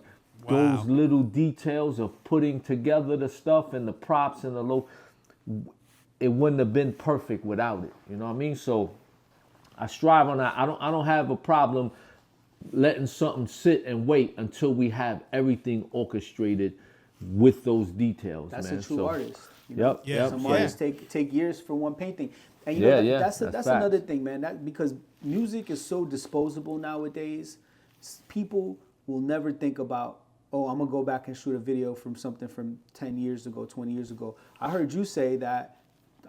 those little details of putting together the stuff and the props and it wouldn't have been perfect without it. You know what I mean? So I strive on that. I don't have a problem letting something sit and wait until we have everything orchestrated with those details. That's man. a true artist. Yep. Some artists take years for one painting. And you know, that's another thing, man. Because music is so disposable nowadays, people will never think about, oh, I'm gonna go back and shoot a video from something from 10 years ago, 20 years ago. I heard you say that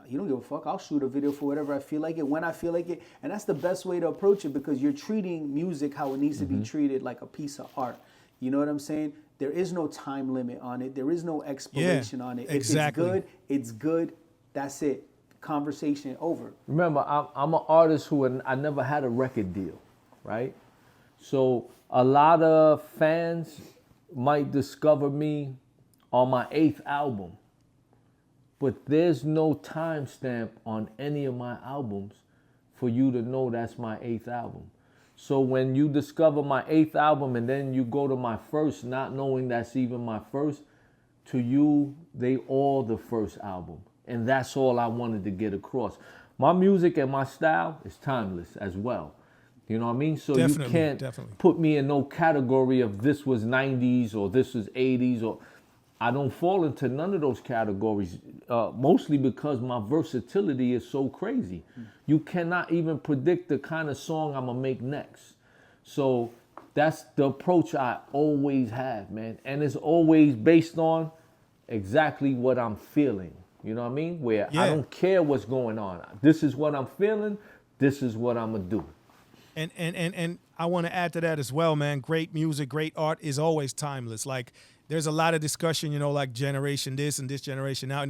you don't give a fuck. I'll shoot a video for whatever I feel like it, when I feel like it. And that's the best way to approach it, because you're treating music how it needs to be treated, like a piece of art. You know what I'm saying? There is no time limit on it. There is no expiration on it. Exactly. If it's good. That's it. Conversation over. Remember, I'm an artist I never had a record deal, right? So a lot of fans might discover me on my 8th album, but there's no timestamp on any of my albums for you to know that's my 8th album. So when you discover my 8th album and then you go to my first, not knowing that's even my first, to you, they all the first album. And that's all I wanted to get across. My music and my style is timeless as well. You know what I mean? So you can't put me in no category of this was 90s or this was 80s, or I don't fall into none of those categories, mostly because my versatility is so crazy. You cannot even predict the kind of song I'm gonna make next. So that's the approach I always have, man. And it's always based on exactly what I'm feeling. You know what I mean? Where I don't care what's going on. This is what I'm feeling. This is what I'm gonna do. And I want to add to that as well, man. Great music, great art is always timeless. Like, there's a lot of discussion, you know, like generation this and this generation now.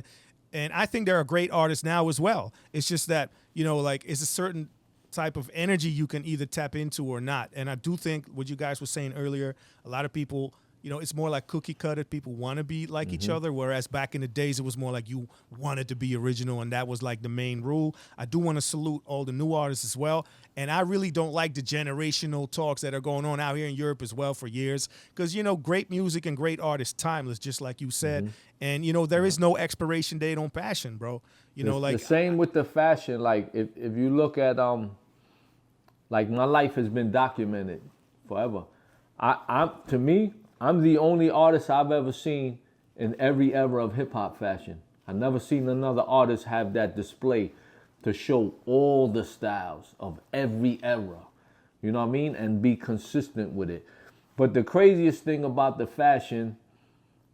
And I think there are great artists now as well. It's just that, you know, like, it's a certain type of energy you can either tap into or not. And I do think what you guys were saying earlier, a lot of people, you know, it's more like cookie cutter. People want to be like each other, whereas back in the days, it was more like you wanted to be original, and that was like the main rule. I do want to salute all the new artists as well, and I really don't like the generational talks that are going on out here in Europe as well for years, because, you know, great music and great art is timeless, just like you said, and, you know, there is no expiration date on passion, bro. You know, like the same with the fashion. Like, if you look at like, my life has been documented forever. To me, I'm the only artist I've ever seen in every era of hip-hop fashion. I've never seen another artist have that display to show all the styles of every era. You know what I mean? And be consistent with it. But the craziest thing about the fashion,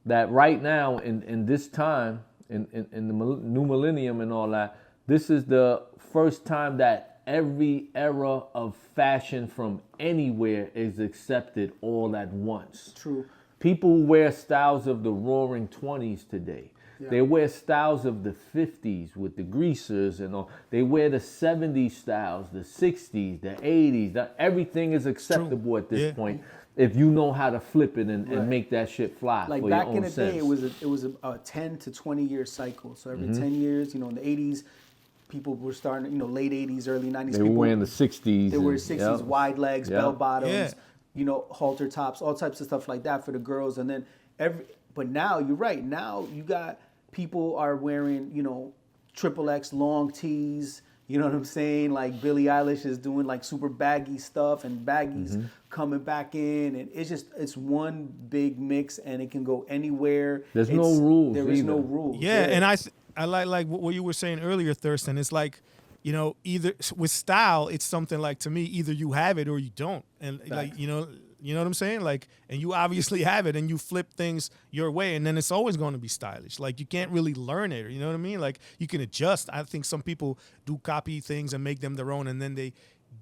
that right now in this time, in the new millennium and all that, this is the first time that every era of fashion from anywhere is accepted all at once. True. People wear styles of the roaring 20s today. Yeah. They wear styles of the 50s with the greasers and all. They wear the 70s styles, the 60s, the 80s. Everything is acceptable at this point if you know how to flip it and make that shit fly. Like, for back your own in the sense. day, it was a 10 to 20 year cycle. So every 10 years, you know, in the 80s, people were starting, you know, late 80s, early 90s. They were wearing the 60s. They were 60s, wide legs, bell bottoms, you know, halter tops, all types of stuff like that for the girls. And then but now, you're right, now you got people are wearing, you know, XXX long tees, you know what I'm saying? Like, Billie Eilish is doing like super baggy stuff, and baggies coming back in. And it's one big mix, and it can go anywhere. There's no rules. There is no rules. Yeah, and I like what you were saying earlier, Thirstin. It's like, you know, either with style, it's something like, to me, either you have it or you don't. And like, you know what I'm saying? Like, and you obviously have it, and you flip things your way, and then it's always going to be stylish. Like, you can't really learn it, you know what I mean? Like, you can adjust. I think some people do copy things and make them their own, and then they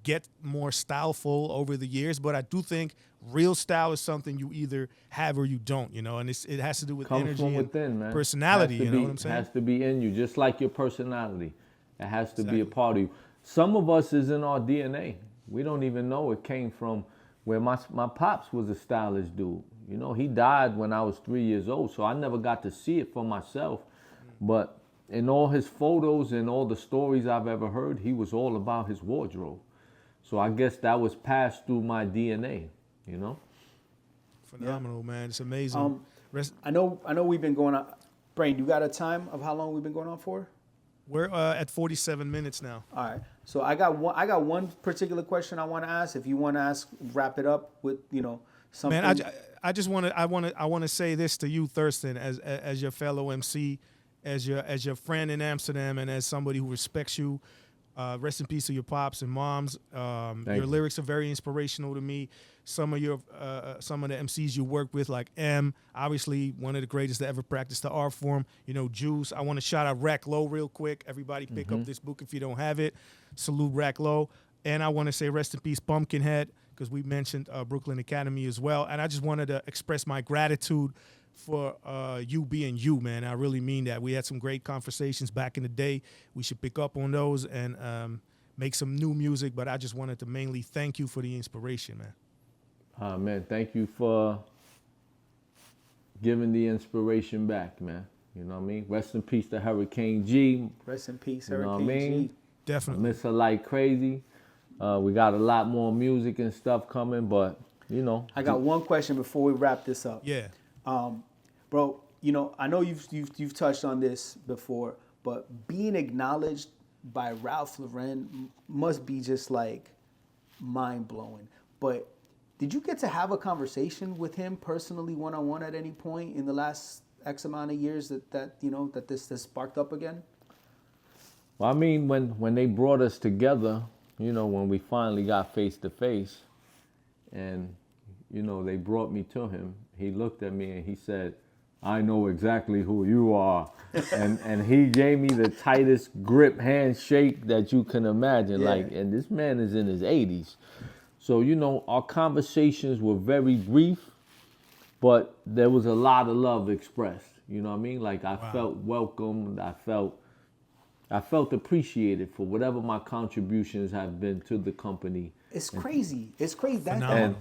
get more styleful over the years. But I do think real style is something you either have or you don't, you know, and it has to do with energy from within, man. Personality, you know what I'm saying? It has to be in you, just like your personality. It has to be a part of you. Some of us is in our DNA. We don't even know it came from where my pops was a stylish dude. You know, he died when I was 3 years old, so I never got to see it for myself. But in all his photos and all the stories I've ever heard, he was all about his wardrobe. So I guess that was passed through my DNA, you know? Phenomenal, man. It's amazing. I know we've been going on. Brain, you got a time of how long we've been going on for? We're at 47 minutes now. All right. So I got one particular question I want to ask. If you want to ask, wrap it up with, something. Man, I just want to say this to you, Thirstin, as your fellow MC, as your friend in Amsterdam, and as somebody who respects you. Rest in peace to your pops and moms. Your lyrics are very inspirational to me. Some of the MCs you work with, like M, obviously one of the greatest to ever practice the art form. Juice. I want to shout out Rack Low real quick. Everybody pick up this book if you don't have it. Salute Rack Low. And I want to say rest in peace Pumpkinhead, because we mentioned Brooklyn Academy as well. And I just wanted to express my gratitude for you being you, man. I really mean that. We had some great conversations back in the day. We should pick up on those and make some new music. But I just wanted to mainly thank you for the inspiration, man. Man, thank you for giving the inspiration back, man. You know what I mean? Rest in peace to Hurricane G. Rest in peace, You know Hurricane what I mean? G. Definitely. I miss her like crazy. We got a lot more music and stuff coming, but, I got one question before we wrap this up. Yeah. Bro, I know you've touched on this before, but being acknowledged by Ralph Lauren must be just like mind blowing. But did you get to have a conversation with him personally, one-on-one, at any point in the last X amount of years that this sparked up again? Well, I mean, when they brought us together, when we finally got face to face, and they brought me to him, he looked at me and he said, "I know exactly who you are." and he gave me the tightest grip handshake that you can imagine. Yeah. And this man is in his 80s. So, our conversations were very brief, but there was a lot of love expressed. You know what I mean? I felt welcomed. I felt appreciated for whatever my contributions have been to the company. It's crazy. It's crazy. Phenomenal.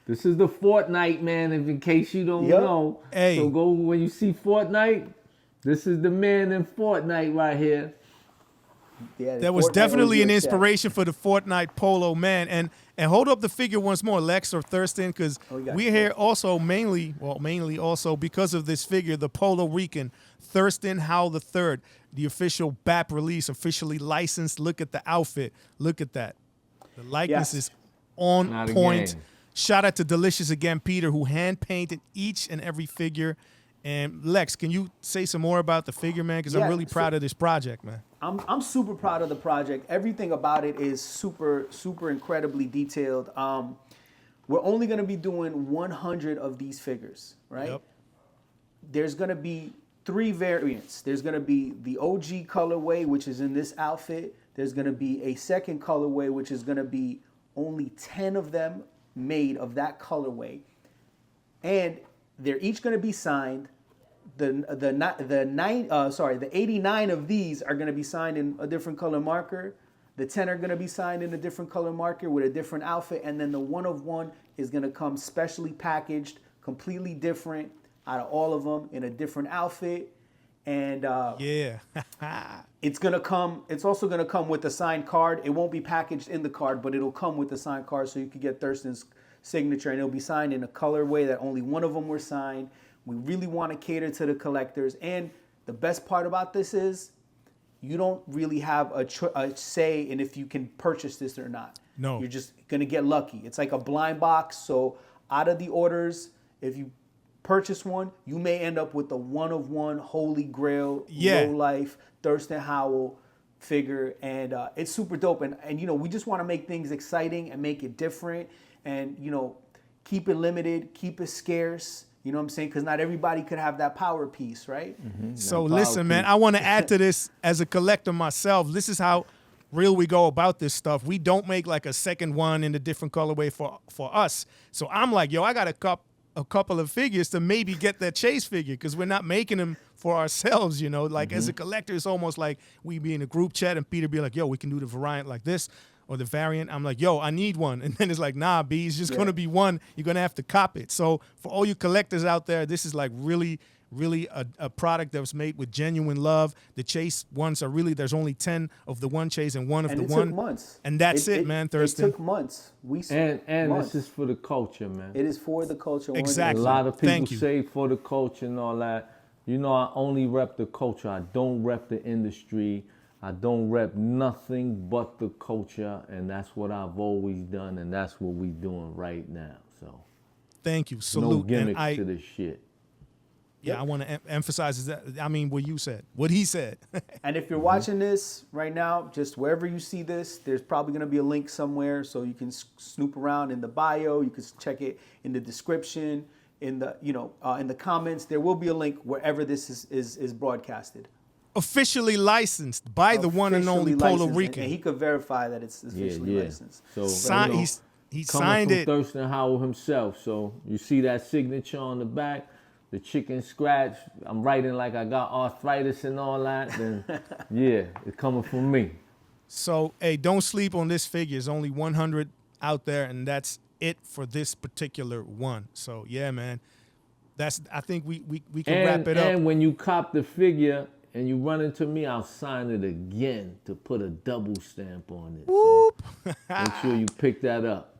This is the Fortnite, man, in case you don't know. Hey. So go, when you see Fortnite, this is the man in Fortnite right here. Yeah, That was Fortnite definitely OG an chat. inspiration for the Fortnite Polo, man. And hold up the figure once more, Lex or Thirstin, because we're here also mainly also because of this figure, the Polo Rican, Thirstin Howl III, the official BAP release, officially licensed. Look at the outfit. Look at that. The likeness is on Not point. again. Shout out to Delicious again, Peter, who hand painted each and every figure. And Lex, can you say some more about the figure, man? Because I'm really proud of this project, man. I'm super proud of the project. Everything about it is super incredibly detailed. We're only going to be doing 100 of these figures, right? Yep. There's going to be 3 variants. There's going to be the OG colorway, which is in this outfit. There's going to be a second colorway, which is going to be only 10 of them made of that colorway. And they're each going to be signed. The 89 of these are going to be signed in a different color marker. The 10 are going to be signed in a different color marker with a different outfit. And then the 1 of 1 is going to come specially packaged, completely different out of all of them in a different outfit. And Yeah. it's also going to come with a signed card. It won't be packaged in the card, but it'll come with the signed card so you can get Thirstin's signature, and it'll be signed in a colorway that only 1 of them were signed. We really want to cater to the collectors. And the best part about this is you don't really have a say in if you can purchase this or not. No. You're just going to get lucky. It's like a blind box. So out of the orders, if you purchase one, you may end up with the 1 of 1 holy grail, low life, Thirstin Howl figure. And it's super dope. And we just want to make things exciting and make it different. And, keep it limited, keep it scarce. You know what I'm saying? Because not everybody could have that power piece, right? Mm-hmm. So listen, man, I want to add to this as a collector myself. This is how real we go about this stuff. We don't make like a second one in a different colorway for us. So I'm like, I got a couple of figures to maybe get that chase figure because we're not making them for ourselves, As a collector, it's almost like we be in a group chat and Peter be like, we can do the variant like this. Or the variant, I'm like, I need one. And then it's like, nah, B, it's just going to be one. You're going to have to cop it. So for all you collectors out there, this is like really, really a product that was made with genuine love. The chase ones are really, there's only 10 of the one chase and one of the one. Took months. And that's it, man, Thirstin. It took months. And months. this is for the culture, man. It is for the culture. Exactly. A lot of Thank people you. say for the culture and all that. You know, I only rep the culture. I don't rep the industry. I don't rep nothing but the culture, and that's what I've always done, and that's what we doing right now. So, thank you. Salute. no gimmicks and to this shit. Yeah, I want to emphasize that. I mean, what you said, what he said. And if you're watching this right now, just wherever you see this, there's probably going to be a link somewhere, so you can snoop around in the bio. You can check it in the description, in the in the comments. There will be a link wherever this is broadcasted. Officially licensed by the one and only Polo Rican. And he could verify that it's officially licensed. So He coming signed from it. Thirstin Howl himself. So you see that signature on the back, the chicken scratch. I'm writing like I got arthritis and all that. Then yeah, it's coming from me. So hey, don't sleep on this figure. There's only 100 out there, and that's it for this particular one. So yeah, man, I think we can wrap it up. And when you cop the figure and you run into me, I'll sign it again to put a double stamp on it. Whoop. So make sure you pick that up.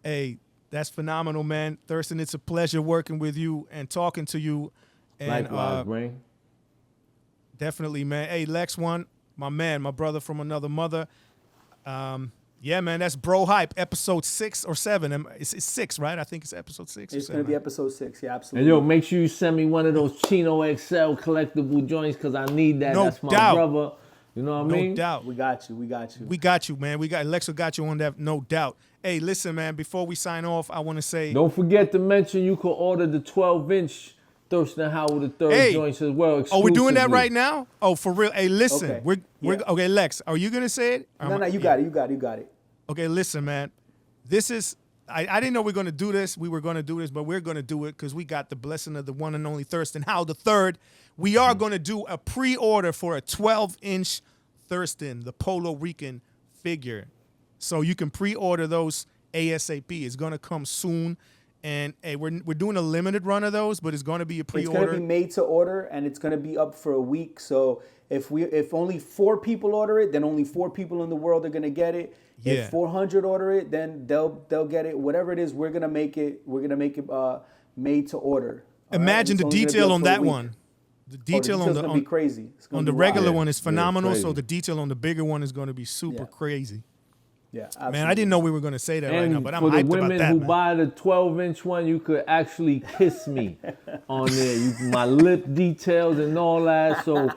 Hey, that's phenomenal, man. Thirstin, it's a pleasure working with you and talking to you. And Likewise, Brain. Definitely, man. Hey, Lex One, my man, my brother from another mother. Yeah, man, that's Bro Hype, episode 6 or 7. It's 6, right? I think it's episode 6 It's or 7. going to be episode 6, yeah, absolutely. And yo, make sure you send me one of those Chino XL collectible joints because I need that. No That's my doubt. brother. You know what I mean? No doubt. We got you. We got you. We got you, man. Lexa got you on that, no doubt. Hey, listen, man, before we sign off, I want to say... Don't forget to mention you can order the 12-inch Thirstin Howl with the third joints as well. Oh, we're doing that exclusively. right now? Oh, for real? Hey, listen. Okay. Okay, Lex, are you going to say it? No, you got it. You got it. Okay, listen, man. This is... I didn't know we were going to do this. We were going to do this, but we're going to do it because we got the blessing of the one and only Thirstin Howl the third. We are going to do a pre-order for a 12-inch Thirstin, the Polo Rican figure. So you can pre-order those ASAP. It's going to come soon. And hey, we're doing a limited run of those, but it's going to be a pre-order. It's going to be made to order, and it's going to be up for a week. So if only 4 people order it, then only 4 people in the world are going to get it. Yeah. If 400 order it, then they'll get it. Whatever it is, we're going to make it. We're going to make it made to order. Imagine the detail on that one. The detail on the crazy. On the regular one is phenomenal. crazy. So the detail on the bigger one is going to be super crazy. Yeah, absolutely. Man, I didn't know we were going to say that right now, but I'm for the hyped women about that, who man. buy the 12-inch one, you could actually kiss me on there. My lip details and all that. So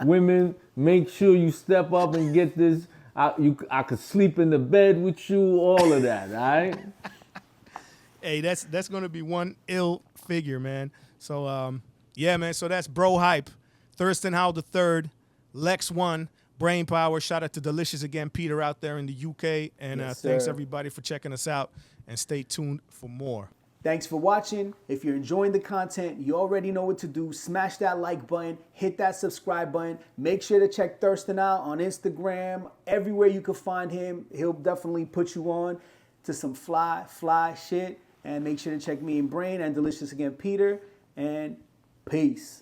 women, make sure you step up and get this. I could sleep in the bed with you, all of that, all right? Hey, that's going to be one ill figure, man. So, yeah, man. So that's Bro Hype, Thirstin Howl the third, Lex One Brainpower. Shout out to Delicious again, Peter out there in the UK. And Yes, thanks sir. everybody for checking us out. And stay tuned for more. Thanks for watching. If you're enjoying the content, you already know what to do. Smash that like button, hit that subscribe button. Make sure to check Thirstin out on Instagram. Everywhere you can find him, he'll definitely put you on to some fly shit. And make sure to check me and Brain and Delicious again, Peter. And peace.